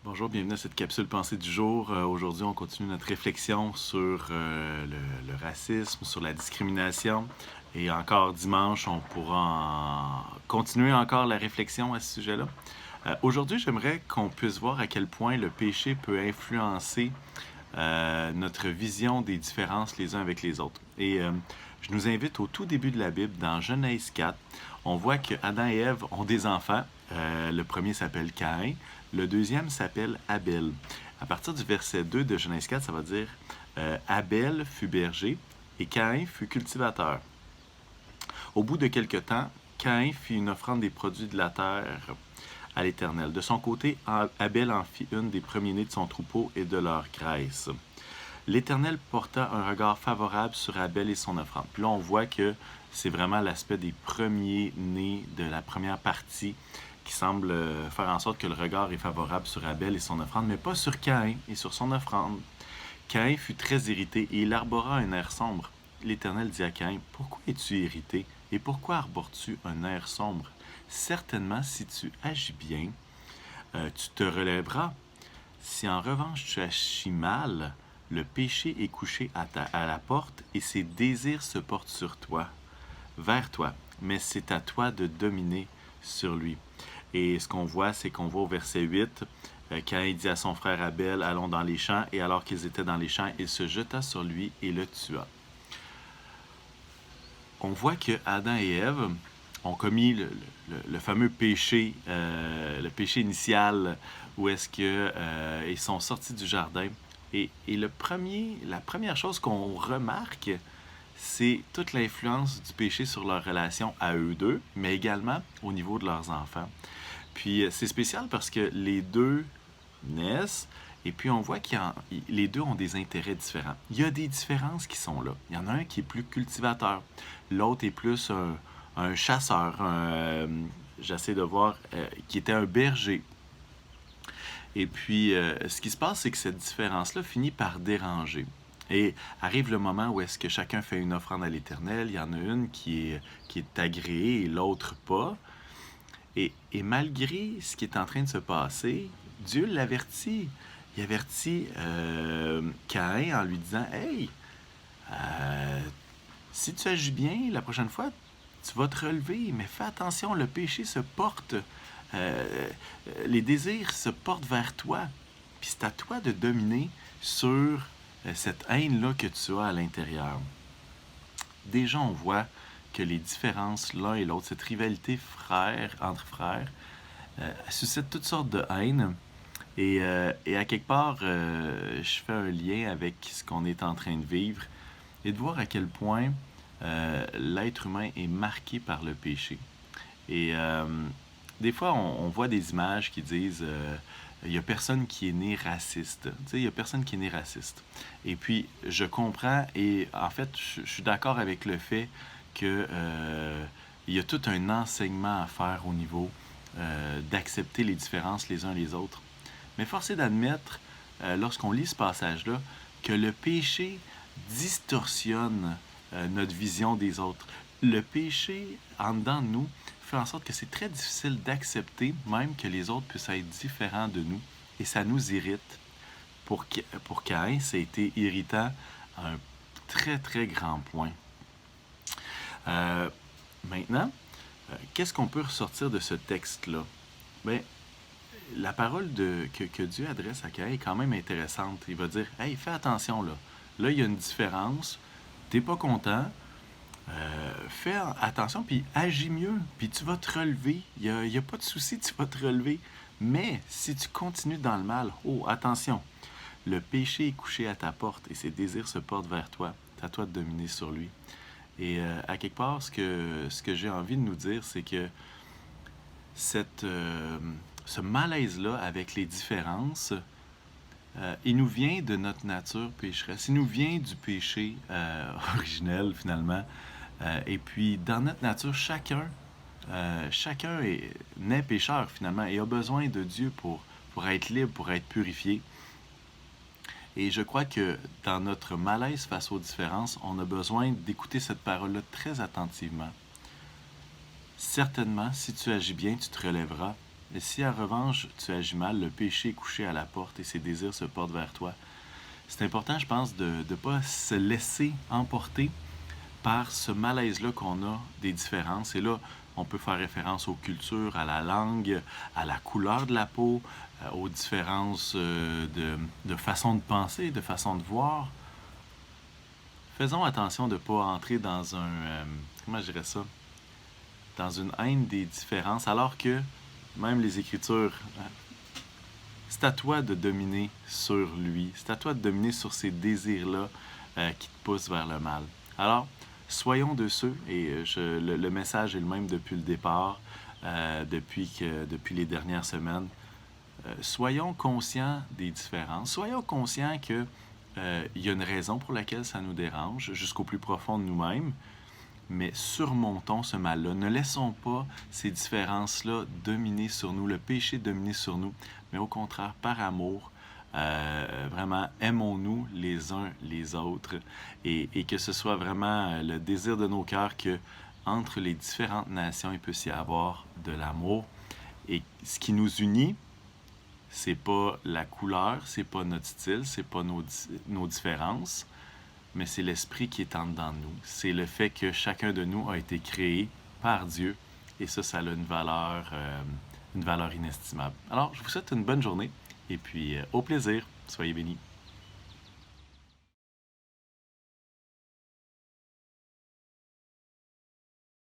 Bonjour, bienvenue à cette capsule pensée du jour. Aujourd'hui, on continue notre réflexion sur le racisme, sur la discrimination. Et encore dimanche, on pourra continuer encore la réflexion à ce sujet-là. Aujourd'hui, j'aimerais qu'on puisse voir à quel point le péché peut influencer notre vision des différences les uns avec les autres. Et je nous invite au tout début de la Bible, dans Genèse 4, on voit que Adam et Ève ont des enfants. Le premier s'appelle Caïn, le deuxième s'appelle Abel. À partir du verset 2 de Genèse 4, ça va dire Abel fut berger et Caïn fut cultivateur. Au bout de quelque temps, Caïn fit une offrande des produits de la terre à l'Éternel. De son côté, Abel en fit une des premiers-nés de son troupeau et de leur graisse. L'Éternel porta un regard favorable sur Abel et son offrande. Puis là, on voit que c'est vraiment l'aspect des premiers-nés de la première partie qui semble faire en sorte que le regard est favorable sur Abel et son offrande, mais pas sur Caïn et sur son offrande. Caïn fut très irrité et il arbora un air sombre. L'Éternel dit à Caïn, « Pourquoi es-tu irrité et pourquoi arbores-tu un air sombre? Certainement, si tu agis bien, tu te relèveras. Si en revanche tu agis mal, le péché est couché à la porte et ses désirs se portent sur toi, vers toi, mais c'est à toi de dominer sur lui. » Et ce qu'on voit, c'est qu'on voit au verset 8, quand il dit à son frère Abel, « Allons dans les champs. » Et alors qu'ils étaient dans les champs, il se jeta sur lui et le tua. On voit que Adam et Ève ont commis le fameux péché, le péché initial, où est-ce qu'ils sont sortis du jardin. Et la première chose qu'on remarque, c'est toute l'influence du péché sur leur relation à eux deux, mais également au niveau de leurs enfants. Puis c'est spécial parce que les deux naissent et puis on voit que les deux ont des intérêts différents. Il y a des différences qui sont là. Il y en a un qui est plus cultivateur, l'autre est plus un chasseur, j'essaie de voir, qui était un berger. Et puis, ce qui se passe, c'est que cette différence-là finit par déranger. Et arrive le moment où est-ce que chacun fait une offrande à l'Éternel. Il y en a une qui est agréée et l'autre pas. Et malgré ce qui est en train de se passer, Dieu l'avertit. Il avertit Caïn en lui disant, « Hey, si tu agis bien, la prochaine fois, tu vas te relever, mais fais attention, le péché se porte, les désirs se portent vers toi. Puis c'est à toi de dominer sur cette haine-là que tu as à l'intérieur. » Déjà, on voit que les différences l'un et l'autre, cette rivalité entre frères, suscite toutes sortes de haine. Et à quelque part, je fais un lien avec ce qu'on est en train de vivre et de voir à quel point l'être humain est marqué par le péché. Et des fois, on voit des images qui disent il n'y a personne qui est né raciste. Tu sais, il n'y a personne qui est né raciste. Et puis, je comprends et en fait, je suis d'accord avec le fait que il y a tout un enseignement à faire au niveau d'accepter les différences les uns les autres. Mais force est d'admettre, lorsqu'on lit ce passage-là, que le péché distorsionne notre vision des autres. Le péché, en dedans de nous, fait en sorte que c'est très difficile d'accepter même que les autres puissent être différents de nous. Et ça nous irrite. Pour Caïn, ça a été irritant à un très, très grand point. Maintenant, qu'est-ce qu'on peut ressortir de ce texte-là? Bien, la parole que Dieu adresse à Caïn est quand même intéressante. Il va dire, « Hey, fais attention, là. Là, il y a une différence. T'es pas content. Fais attention, puis agis mieux. Puis tu vas te relever. Il y a pas de souci, tu vas te relever. Mais si tu continues dans le mal, oh, attention. Le péché est couché à ta porte et ses désirs se portent vers toi. C'est à toi de dominer sur lui. » Et à quelque part, ce que j'ai envie de nous dire, c'est que ce malaise-là avec les différences, il nous vient de notre nature pécheresse. Il nous vient du péché originel, finalement. Et puis, dans notre nature, chacun naît pécheur, finalement, et a besoin de Dieu pour être libre, pour être purifié. Et je crois que dans notre malaise face aux différences, on a besoin d'écouter cette parole-là très attentivement. Certainement, si tu agis bien, tu te relèveras, Et si en revanche tu agis mal, le péché est couché à la porte et ses désirs se portent vers toi. C'est important, je pense, de ne pas se laisser emporter par ce malaise-là qu'on a des différences. Et là, on peut faire référence aux cultures, à la langue, à la couleur de la peau, aux différences de façon de penser, de façon de voir. Faisons attention de ne pas entrer dans comment je dirais ça? Dans une haine des différences, alors que même les Écritures, c'est à toi de dominer sur lui. C'est à toi de dominer sur ces désirs-là qui te poussent vers le mal. Alors, soyons de ceux, et le message est le même depuis le départ, depuis les dernières semaines. Soyons conscients des différences. Soyons conscients que il y a une raison pour laquelle ça nous dérange, jusqu'au plus profond de nous-mêmes, mais surmontons ce mal-là. Ne laissons pas ces différences-là dominer sur nous, le péché dominer sur nous, mais au contraire, par amour, vraiment, aimons-nous les uns les autres et que ce soit vraiment le désir de nos cœurs que entre les différentes nations, il peut y avoir de l'amour. Et ce qui nous unit, c'est pas la couleur, c'est pas notre style, c'est pas nos différences, mais c'est l'esprit qui est en dedans de nous. C'est le fait que chacun de nous a été créé par Dieu et ça a une valeur inestimable. Alors, je vous souhaite une bonne journée et puis au plaisir. Soyez bénis.